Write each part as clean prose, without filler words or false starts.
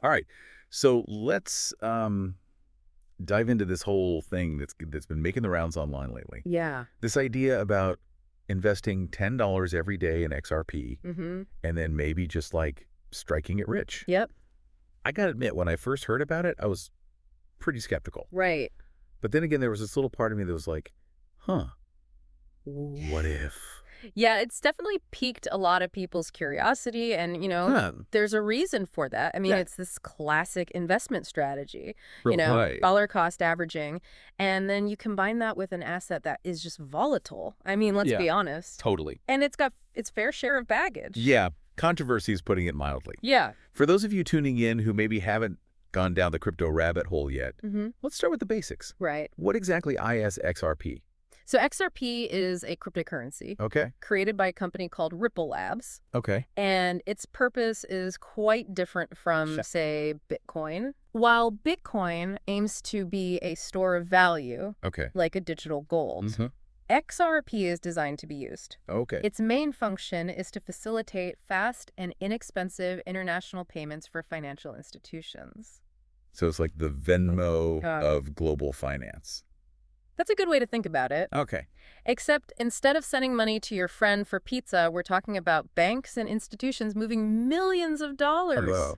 All right. So let's dive into this whole thing that's been making the rounds online lately. Yeah. This idea about investing $10 every day in XRP Mm-hmm. and then maybe just like striking it rich. Yep. I got to admit, when I first heard about it, I was pretty skeptical. Right. But then again, there was this little part of me that was like, huh, what if? Yeah, it's definitely piqued a lot of people's curiosity, and Huh. there's a reason for that. I mean, Yeah. it's this classic investment strategy, Right. dollar cost averaging, and then you combine that with an asset that is just volatile. I mean, let's Yeah, be honest. totally. And it's got its fair share of baggage. Yeah, controversy is putting it mildly. Yeah. For those of you tuning in who maybe haven't gone down the crypto rabbit hole yet, Mm-hmm. let's start with the basics. Right. What exactly is XRP? So XRP is a cryptocurrency Okay. created by a company called Ripple Labs. Okay. And its purpose is quite different from, Sure. say, Bitcoin. While Bitcoin aims to be a store of value, Okay. like a digital gold, Mm-hmm. XRP is designed to be used. Okay. Its main function is to facilitate fast and inexpensive international payments for financial institutions. So it's like the Venmo Uh, of global finance. That's a good way to think about it. Okay. Except instead of sending money to your friend for pizza, we're talking about banks and institutions moving millions of dollars Hello.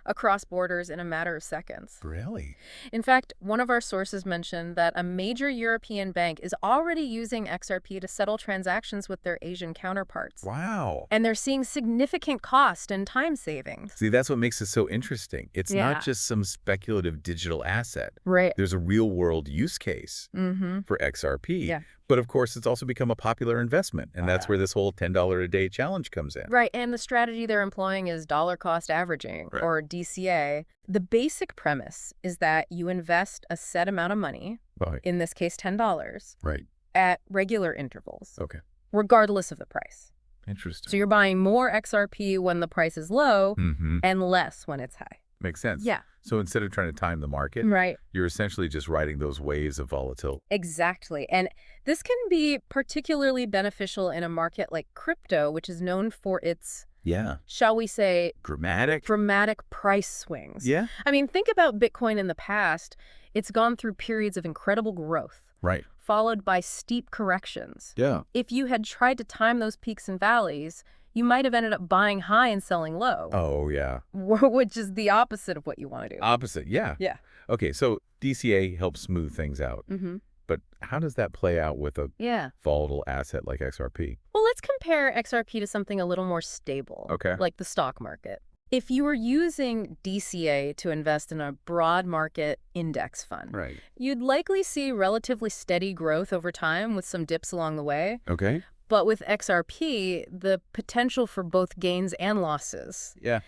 across borders in a matter of seconds. Really? In fact, one of our sources mentioned that a major European bank is already using XRP to settle transactions with their Asian counterparts. Wow. And they're seeing significant cost and time savings. See, that's what makes it so interesting. It's Yeah. not just some speculative digital asset. Right. There's a real-world use case Mm-hmm. for XRP. Yeah. But of course, it's also become a popular investment, and that's where this whole $10 a day challenge comes in. Right, and the strategy they're employing is dollar cost averaging, Right. or DCA. The basic premise is that you invest a set amount of money, Right. in this case $10, Right. at regular intervals, Okay. regardless of the price. Interesting. So you're buying more XRP when the price is low Mm-hmm. and less when it's high. Makes sense. Yeah. So instead of trying to time the market, Right. you're essentially just riding those waves of volatility. Exactly. And this can be particularly beneficial in a market like crypto, which is known for its, Yeah. shall we say, Dramatic. dramatic price swings. Yeah. I mean, think about Bitcoin in the past. It's gone through periods of incredible growth, Right. followed by steep corrections. Yeah. If you had tried to time those peaks and valleys, you might have ended up buying high and selling low, Oh, yeah. which is the opposite of what you want to do. Opposite. Yeah. Yeah. Okay, so DCA helps smooth things out. Mm-hmm. But how does that play out with a Yeah. volatile asset like XRP? Well, let's compare XRP to something a little more stable, Okay. like the stock market. If you were using DCA to invest in a broad market index fund, Right. you'd likely see relatively steady growth over time with some dips along the way. Okay. But with XRP, the potential for both gains and losses Yeah.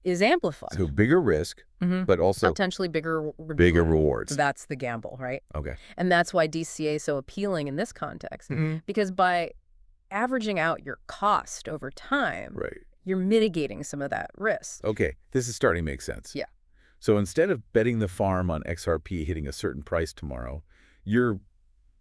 is amplified. So bigger risk, Mhm. but also Potentially bigger bigger rewards. That's the gamble, right? Okay. And that's why DCA is so appealing in this context. Mhm. Because by averaging out your cost over time, Right. you're mitigating some of that risk. Okay. This is starting to make sense. Yeah. So instead of betting the farm on XRP hitting a certain price tomorrow, you're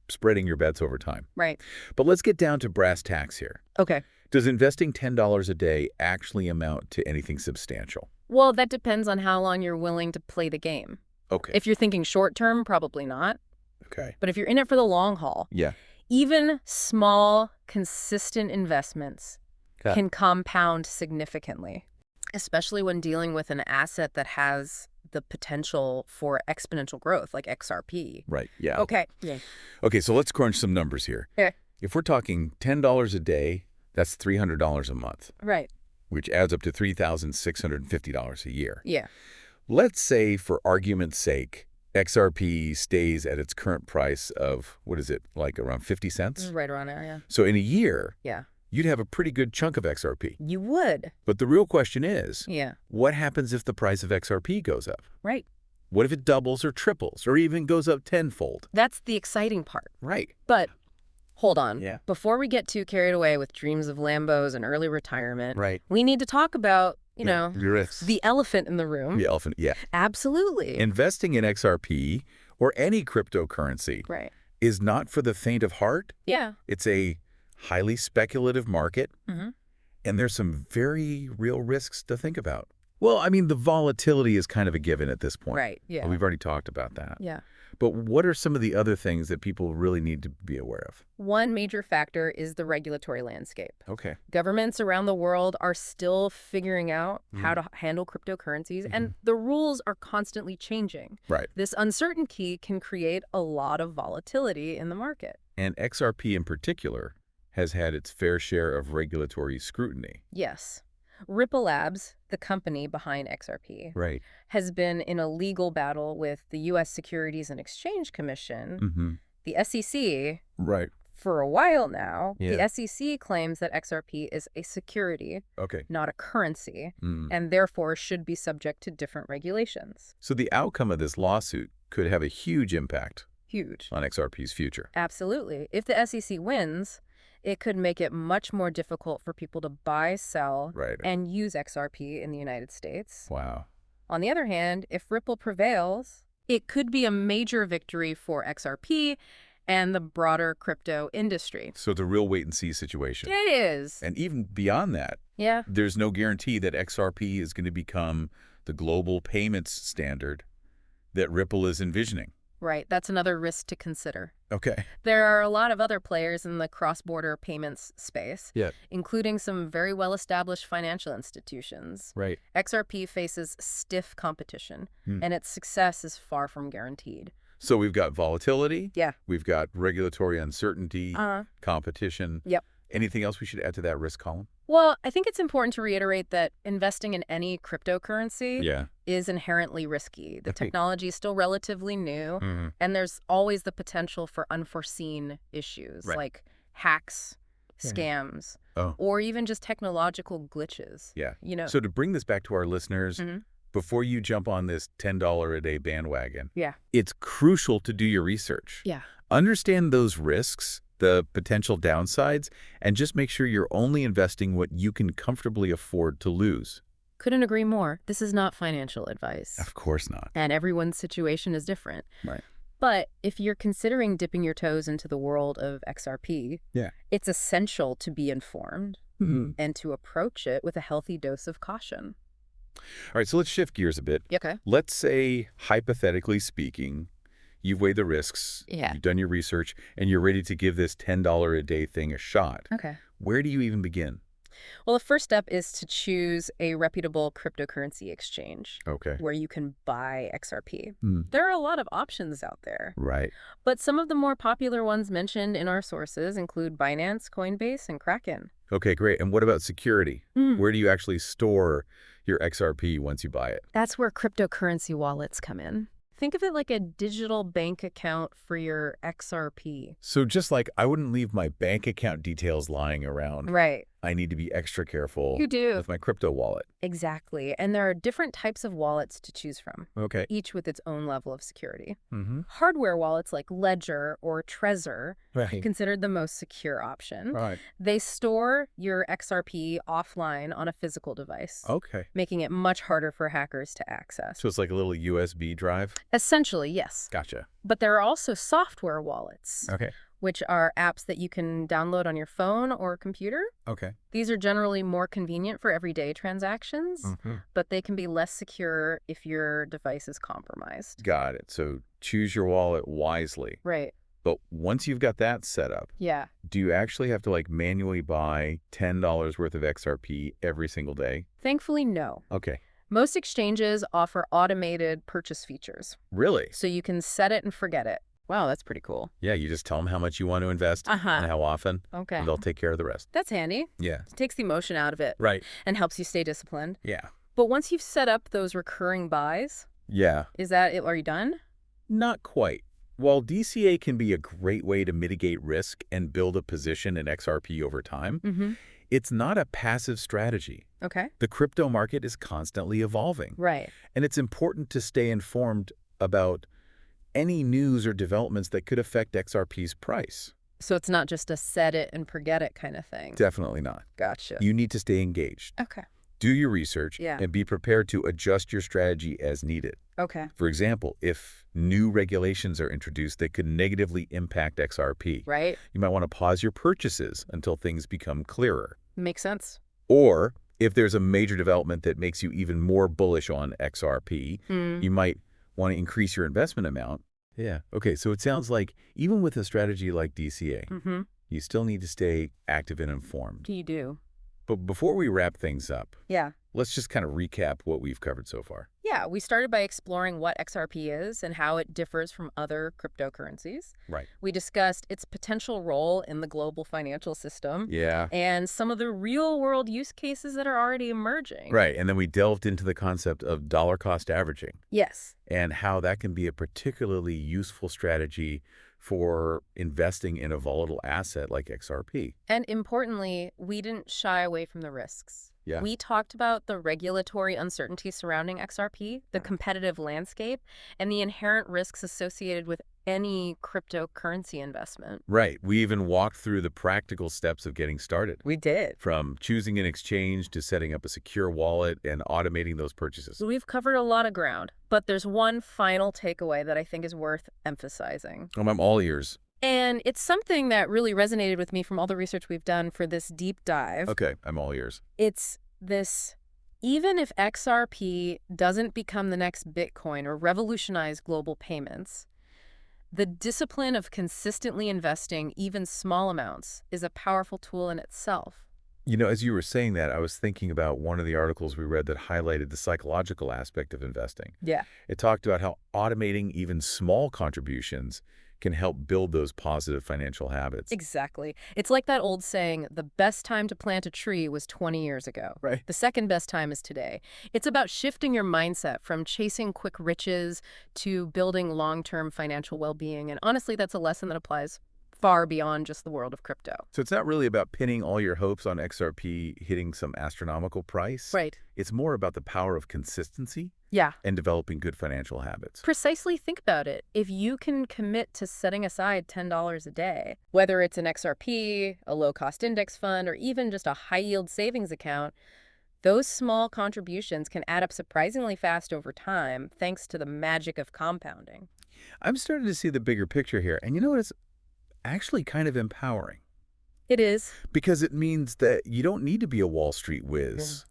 spreading your bets over time. Right. But let's get down to brass tacks here. Okay. Does investing $10 a day actually amount to anything substantial? Well, that depends on how long you're willing to play the game. Okay. If you're thinking short term, probably not. Okay. But if you're in it for the long haul, Yeah. even small, consistent investments Got it. can compound significantly, especially when dealing with an asset that has the potential for exponential growth, like XRP. Right. Yeah. Okay. Yeah. Okay, so let's crunch some numbers here. Okay. If we're talking $10 a day, that's $300 a month, Right. which adds up to $3,650 a year. Yeah. Let's say, for argument's sake, XRP stays at its current price of, what is it, like around 50 cents? Right around there, yeah. So in a year, Yeah. you'd have a pretty good chunk of XRP. You would. But the real question is, Yeah. what happens if the price of XRP goes up? Right. What if it doubles or triples or even goes up tenfold? That's the exciting part. Right. But hold on. Yeah. Before we get too carried away with dreams of Lambos and early retirement, Right. we need to talk about, The risks. the elephant in the room. The elephant, yeah. Absolutely. Investing in XRP or any cryptocurrency Right. is not for the faint of heart. Yeah. It's a highly speculative market, Mhm. and there's some very real risks to think about. Well, I mean, the volatility is kind of a given at this point. Right, yeah. We've already talked about that. Yeah. But what are some of the other things that people really need to be aware of? One major factor is the regulatory landscape. Okay. Governments around the world are still figuring out how to handle cryptocurrencies, and the rules are constantly changing. Right. This uncertainty can create a lot of volatility in the market. And XRP in particular has had its fair share of regulatory scrutiny. Yes. Ripple Labs, the company behind XRP, Right. has been in a legal battle with the U.S. Securities and Exchange Commission, Mm-hmm. the SEC, Right. for a while now. Yeah. The SEC claims that XRP is a security, Okay. not a currency, Mm. and therefore should be subject to different regulations. So the outcome of this lawsuit could have a huge impact Huge. on XRP's future. Absolutely. If the SEC wins, it could make it much more difficult for people to buy, sell, Right. and use XRP in the United States. Wow. On the other hand, if Ripple prevails, it could be a major victory for XRP and the broader crypto industry. So it's a real wait-and-see situation. It is. And even beyond that, Yeah. there's no guarantee that XRP is going to become the global payments standard that Ripple is envisioning. Right. That's another risk to consider. Okay. There are a lot of other players in the cross-border payments space, Yeah. including some very well-established financial institutions. Right. XRP faces stiff competition, Hmm. and its success is far from guaranteed. So we've got volatility. Yeah. We've got regulatory uncertainty, Uh-huh. competition. Yep. Anything else we should add to that risk column? Well, I think it's important to reiterate that investing in any cryptocurrency Yeah. is inherently risky. The Okay. technology is still relatively new, Mhm. and there's always the potential for unforeseen issues Right. like hacks, Yeah. scams, Oh. or even just technological glitches. Yeah. You know, So to bring this back to our listeners, Mhm. before you jump on this $10 a day bandwagon, Yeah. it's crucial to do your research. Yeah. Understand those risks, the potential downsides, and just make sure you're only investing what you can comfortably afford to lose. Couldn't agree more. This is not financial advice. Of course not. And everyone's situation is different. Right. But if you're considering dipping your toes into the world of XRP, Yeah. it's essential to be informed Mhm. and to approach it with a healthy dose of caution. All right, so let's shift gears a bit. Okay. Let's say, hypothetically speaking, you've weighed the risks, Yeah. you've done your research, and you're ready to give this $10 a day thing a shot. Okay. Where do you even begin? Well, the first step is to choose a reputable cryptocurrency exchange Okay. where you can buy XRP. Hmm. There are a lot of options out there, Right. but some of the more popular ones mentioned in our sources include Binance, Coinbase, and Kraken. Okay, great. And what about security? Where do you actually store your XRP once you buy it? That's where cryptocurrency wallets come in. Think of it like a digital bank account for your XRP. So just like I wouldn't leave my bank account details lying around, Right. I need to be extra careful You do. with my crypto wallet. Exactly. And there are different types of wallets to choose from, Okay. each with its own level of security. Mm-hmm. Hardware wallets like Ledger or Trezor Right. considered the most secure option. Right. They store your XRP offline on a physical device, Okay. making it much harder for hackers to access. So it's like a little USB drive? Essentially, yes. Gotcha. But there are also software wallets, Okay. which are apps that you can download on your phone or computer. Okay. These are generally more convenient for everyday transactions, Mm-hmm. but they can be less secure if your device is compromised. Got it. So choose your wallet wisely. Right. But once you've got that set up, Yeah. do you actually have to like manually buy $10 worth of XRP every single day? Thankfully, no. Okay. Most exchanges offer automated purchase features, Really? so you can set it and forget it. Wow, that's pretty cool. Yeah, you just tell them how much you want to invest Uh-huh. and how often, Okay. and they'll take care of the rest. That's handy. Yeah. It takes the emotion out of it Right. and helps you stay disciplined. Yeah. But once you've set up those recurring buys, Yeah. is that it? Are you done? Not quite. While DCA can be a great way to mitigate risk and build a position in XRP over time, Mm-hmm. it's not a passive strategy. Okay. The crypto market is constantly evolving, Right. and it's important to stay informed about any news or developments that could affect XRP's price. So it's not just a set it and forget it kind of thing. Definitely not. Gotcha. You need to stay engaged. Okay. Do your research Yeah. and be prepared to adjust your strategy as needed. Okay. For example, if new regulations are introduced that could negatively impact XRP, Right. you might want to pause your purchases until things become clearer. Makes sense. Or If there's a major development that makes you even more bullish on XRP, Mm. you might want to increase your investment amount. Yeah. Okay, so it sounds like even with a strategy like DCA, Mm-hmm. you still need to stay active and informed. You do. But before we wrap things up, Yeah. let's just kind of recap what we've covered so far. Yeah, we started by exploring what XRP is and how it differs from other cryptocurrencies. Right. We discussed its potential role in the global financial system Yeah. and some of the real-world use cases that are already emerging. Right. And then we delved into the concept of dollar cost averaging Yes. and how that can be a particularly useful strategy for investing in a volatile asset like XRP. And importantly, we didn't shy away from the risks. Yeah. We talked about the regulatory uncertainty surrounding XRP, the competitive landscape, and the inherent risks associated with any cryptocurrency investment. Right. We even walked through the practical steps of getting started, We did. from choosing an exchange to setting up a secure wallet and automating those purchases. So we've covered a lot of ground, but there's one final takeaway that I think is worth emphasizing. I'm all ears. And it's something that really resonated with me from all the research we've done for this deep dive. Okay, I'm all ears. It's this: even if XRP doesn't become the next Bitcoin or revolutionize global payments, the discipline of consistently investing even small amounts is a powerful tool in itself. You know, as you were saying that, I was thinking about one of the articles we read that highlighted the psychological aspect of investing. Yeah. It talked about how automating even small contributions can help build those positive financial habits. Exactly. It's like that old saying, the best time to plant a tree was 20 years ago. Right. The second best time is today. It's about shifting your mindset from chasing quick riches to building long-term financial well-being. And honestly, that's a lesson that applies far beyond just the world of crypto. So it's not really about pinning all your hopes on XRP hitting some astronomical price. Right. It's more about the power of consistency Yeah. and developing good financial habits. Precisely. Think about it. If you can commit to setting aside $10 a day, whether it's an XRP, a low-cost index fund, or even just a high-yield savings account, those small contributions can add up surprisingly fast over time, thanks to the magic of compounding. I'm starting to see the bigger picture here, and you know what? It's actually kind of empowering It is. because it means that you don't need to be a Wall Street whiz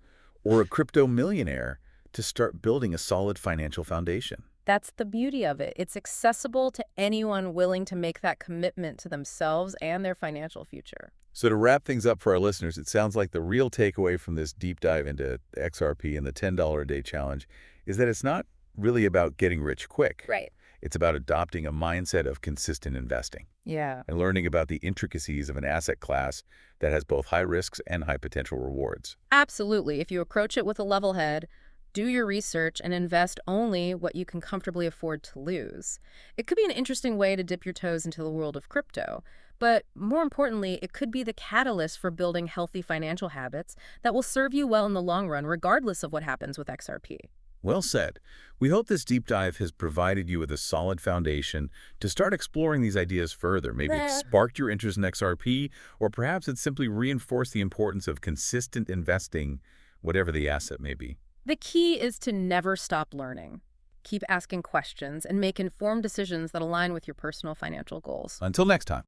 or a crypto millionaire to start building a solid financial foundation. That's the beauty of it. It's accessible to anyone willing to make that commitment to themselves and their financial future. So to wrap things up for our listeners, it sounds like the real takeaway from this deep dive into XRP and the $10 a day challenge is that it's not really about getting rich quick. Right. It's about adopting a mindset of consistent investing Yeah. and learning about the intricacies of an asset class that has both high risks and high potential rewards. Absolutely. If you approach it with a level head, do your research, and invest only what you can comfortably afford to lose, it could be an interesting way to dip your toes into the world of crypto. But more importantly, it could be the catalyst for building healthy financial habits that will serve you well in the long run, regardless of what happens with XRP. Well said. We hope this deep dive has provided you with a solid foundation to start exploring these ideas further. Maybe it sparked your interest in XRP, or perhaps it simply reinforced the importance of consistent investing, whatever the asset may be. The key is to never stop learning. Keep asking questions and make informed decisions that align with your personal financial goals. Until next time.